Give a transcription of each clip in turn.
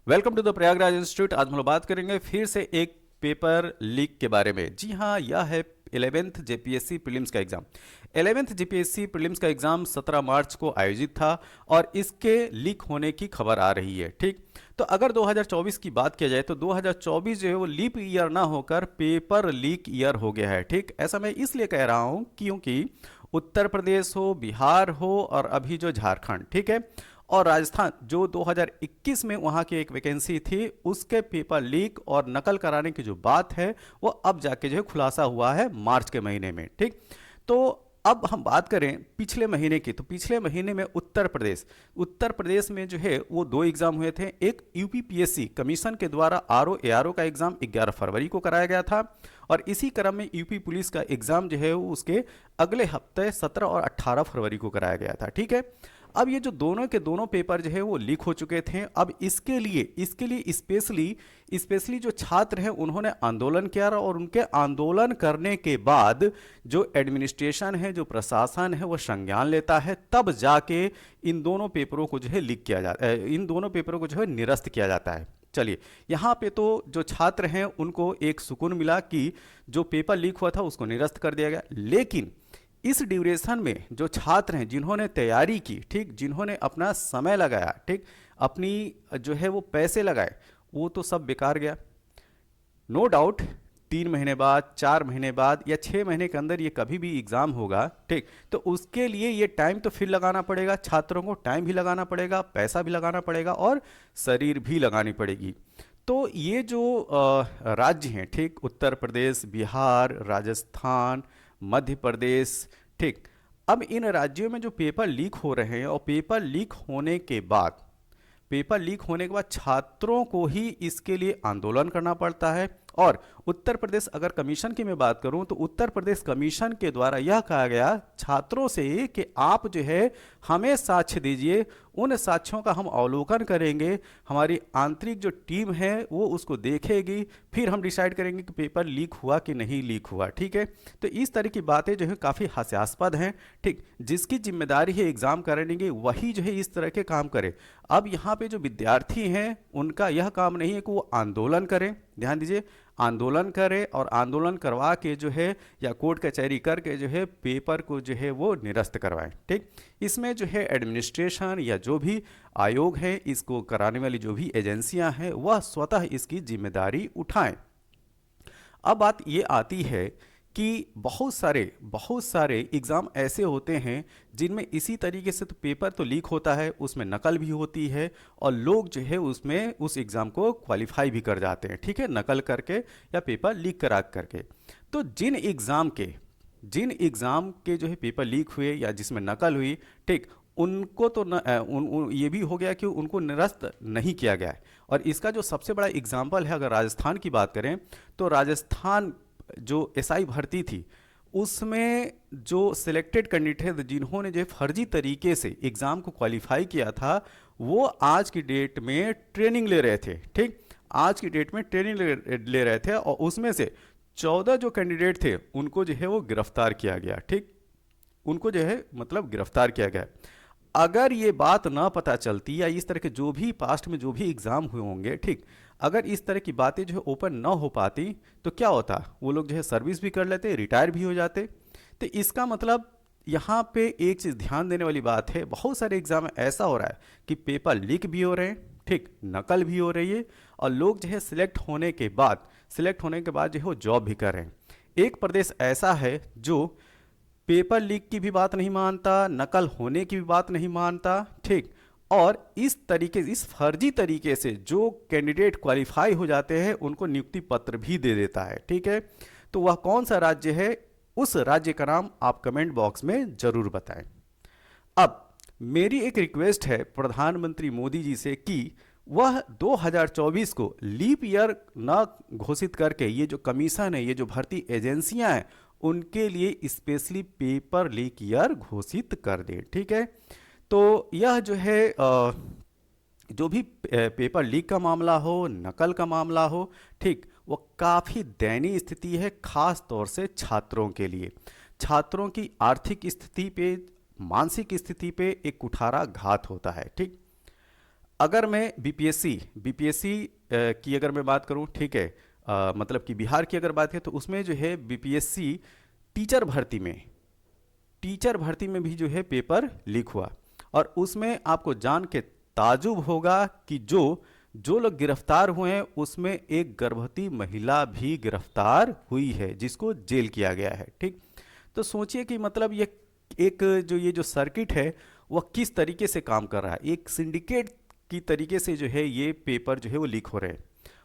Welcome to the Prayagraj institute. आज हम लोग बात करेंगे फिर से एक पेपर लीक के बारे में। जी हाँ, यह है 11th जेपीएससी प्रीलिम्स का एग्ज़ाम। 11th जेपीएससी प्रीलिम्स का एग्ज़ाम 17 मार्च को आयोजित था और इसके लीक होने की खबर आ रही है। ठीक, तो अगर 2024 की बात किया जाए तो 2024 जो है वो लीप ईयर ना होकर पेपर लीक ईयर हो गया है। ठीक, ऐसा मैं इसलिए कह रहा हूँ क्योंकि उत्तर प्रदेश हो, बिहार हो और अभी जो झारखंड, ठीक है, और राजस्थान, जो 2021 में वहाँ की एक वैकेंसी थी, उसके पेपर लीक और नकल कराने की जो बात है वो अब जाके जो है खुलासा हुआ है मार्च के महीने में। ठीक, तो अब हम बात करें पिछले महीने की, तो पिछले महीने में उत्तर प्रदेश में जो है वो दो एग्जाम हुए थे। एक यूपीपीएससी कमीशन के द्वारा आरओ एआरओ का एग्जाम 11 फरवरी को कराया गया था और इसी क्रम में यूपी पुलिस का एग्जाम जो है वो उसके अगले हफ्ते 17 और 18 फरवरी को कराया गया था। ठीक है, अब ये जो दोनों के दोनों पेपर जो है वो लीक हो चुके थे। अब इसके लिए स्पेशली जो छात्र हैं उन्होंने आंदोलन किया और उनके आंदोलन करने के बाद जो एडमिनिस्ट्रेशन है, जो प्रशासन है, वो संज्ञान लेता है, तब जाके इन दोनों पेपरों को जो है लीक किया जाता है, इन दोनों पेपरों को जो है निरस्त किया जाता है। चलिए, यहाँ पे तो जो छात्र हैं उनको एक सुकून मिला कि जो पेपर लीक हुआ था उसको निरस्त कर दिया गया, लेकिन इस ड्यूरेशन में जो छात्र हैं जिन्होंने तैयारी की, ठीक, जिन्होंने अपना समय लगाया, ठीक, अपनी जो है वो पैसे लगाए, वो तो सब बेकार गया। नो डाउट 3 महीने बाद, 4 महीने बाद या 6 महीने के अंदर ये कभी भी एग्ज़ाम होगा, ठीक, तो उसके लिए ये टाइम तो फिर लगाना पड़ेगा, छात्रों को टाइम भी लगाना पड़ेगा, पैसा भी लगाना पड़ेगा और शरीर भी लगानी पड़ेगी। तो ये जो राज्य हैं, ठीक, उत्तर प्रदेश, बिहार, राजस्थान, मध्य प्रदेश, ठीक, अब इन राज्यों में जो पेपर लीक हो रहे हैं और पेपर लीक होने के बाद छात्रों को ही इसके लिए आंदोलन करना पड़ता है। और उत्तर प्रदेश, अगर कमीशन की मैं बात करूं तो उत्तर प्रदेश कमीशन के द्वारा यह कहा गया छात्रों से कि आप जो है हमें साक्ष्य दीजिए, उन साक्ष्यों का हम अवलोकन करेंगे, हमारी आंतरिक जो टीम है वो उसको देखेगी, फिर हम डिसाइड करेंगे कि पेपर लीक हुआ कि नहीं लीक हुआ। ठीक है, तो इस तरह की बातें जो है काफ़ी हास्यास्पद हैं। ठीक, जिसकी जिम्मेदारी है एग्ज़ाम कराने की वही जो है इस तरह के काम करे। अब यहाँ पे जो विद्यार्थी हैं उनका यह काम नहीं है कि वो आंदोलन करें, ध्यान दीजिए, आंदोलन करें और आंदोलन करवा के जो है या कोर्ट कचहरी करके जो है पेपर को जो है वो निरस्त करवाएं। ठीक, इसमें जो है एडमिनिस्ट्रेशन या जो भी आयोग है, इसको कराने वाली जो भी एजेंसियां हैं, वह स्वतः इसकी जिम्मेदारी उठाएं। अब बात ये आती है कि बहुत सारे एग्ज़ाम ऐसे होते हैं जिनमें इसी तरीके से तो पेपर तो लीक होता है, उसमें नकल भी होती है और लोग जो है उसमें उस एग्ज़ाम को क्वालिफाई भी कर जाते हैं, ठीक है, नकल करके या पेपर लीक करा करके। तो जिन एग्ज़ाम के जो है पेपर लीक हुए या जिसमें नकल हुई, ठीक, उनको तो ये भी हो गया कि उनको निरस्त नहीं किया गया है। और इसका जो सबसे बड़ा एग्जाम्पल है, अगर राजस्थान की बात करें तो राजस्थान जो एसआई भर्ती थी उसमें जो सिलेक्टेड कैंडिडेट थे जिन्होंने जो फर्जी तरीके से एग्ज़ाम को क्वालिफाई किया था, वो आज की डेट में ट्रेनिंग ले रहे थे। ठीक, आज की डेट में ट्रेनिंग ले रहे थे और उसमें से 14 जो कैंडिडेट थे उनको जो है वो गिरफ्तार किया गया। ठीक, उनको जो है मतलब गिरफ्तार किया गया। अगर ये बात ना पता चलती या इस तरह के जो भी पास्ट में जो भी एग्ज़ाम हुए होंगे, ठीक, अगर इस तरह की बातें जो है ओपन ना हो पाती तो क्या होता, वो लोग जो है सर्विस भी कर लेते, रिटायर भी हो जाते। तो इसका मतलब यहाँ पे एक चीज़ ध्यान देने वाली बात है, बहुत सारे एग्ज़ाम में ऐसा हो रहा है कि पेपर लीक भी हो रहे हैं, ठीक, नकल भी हो रही है और लोग जो है सिलेक्ट होने के बाद जो है वो जॉब भी कर रहे हैं। एक प्रदेश ऐसा है जो पेपर लीक की भी बात नहीं मानता, नकल होने की भी बात नहीं मानता, ठीक, और इस फर्जी तरीके से जो कैंडिडेट क्वालिफाई हो जाते हैं उनको नियुक्ति पत्र भी दे देता है। ठीक है, तो वह कौन सा राज्य है, उस राज्य का नाम आप कमेंट बॉक्स में जरूर बताएं। अब मेरी एक रिक्वेस्ट है प्रधानमंत्री मोदी जी से कि वह 2024 को लीप ईयर न घोषित करके ये जो कमीशन है, ये जो भर्ती एजेंसियां हैं, उनके लिए स्पेशली पेपर लीक ईयर घोषित कर दे। ठीक है, तो यह जो है जो भी पेपर लीक का मामला हो, नकल का मामला हो, ठीक, वो काफ़ी दयनीय स्थिति है, खास तौर से छात्रों के लिए। छात्रों की आर्थिक स्थिति पे, मानसिक स्थिति पे एक कुठारा घात होता है। ठीक, अगर मैं बीपीएससी की अगर मैं बात करूं, ठीक है, मतलब कि बिहार की अगर बात है तो उसमें जो है बीपीएससी टीचर भर्ती में टीचर भर्ती में भी जो है पेपर लीक हुआ। और उसमें आपको जान के ताजुब होगा कि जो जो लोग गिरफ्तार हुए हैं उसमें एक गर्भवती महिला भी गिरफ्तार हुई है जिसको जेल किया गया है। ठीक, तो सोचिए कि मतलब ये जो सर्किट है वह किस तरीके से काम कर रहा है। एक सिंडिकेट की तरीके से जो है ये पेपर जो है वो लीक हो रहे हैं।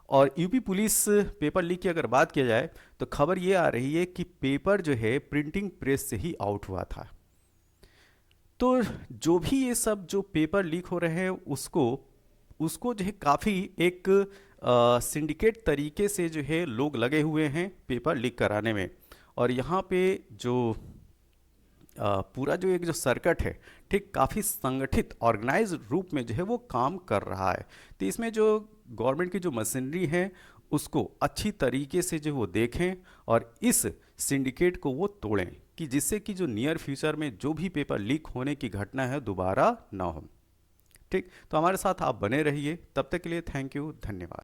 और यूपी पुलिस पेपर लीक की अगर बात किया जाए तो खबर ये आ रही है कि पेपर जो है प्रिंटिंग प्रेस से ही आउट हुआ था। तो जो भी ये सब जो पेपर लीक हो रहे हैं उसको उसको जो है काफ़ी एक सिंडिकेट तरीके से जो है लोग लगे हुए हैं पेपर लीक कराने में। और यहाँ पे जो पूरा जो एक जो सर्किट है, ठीक, काफ़ी संगठित ऑर्गेनाइज रूप में जो है वो काम कर रहा है। तो इसमें जो गवर्नमेंट की जो मशीनरी है उसको अच्छी तरीके से जो वो देखें और इस सिंडिकेट को वो तोड़ें कि जिससे कि जो नियर फ्यूचर में जो भी पेपर लीक होने की घटना है दोबारा ना हो। ठीक, तो हमारे साथ आप बने रहिए, तब तक के लिए थैंक यू, धन्यवाद।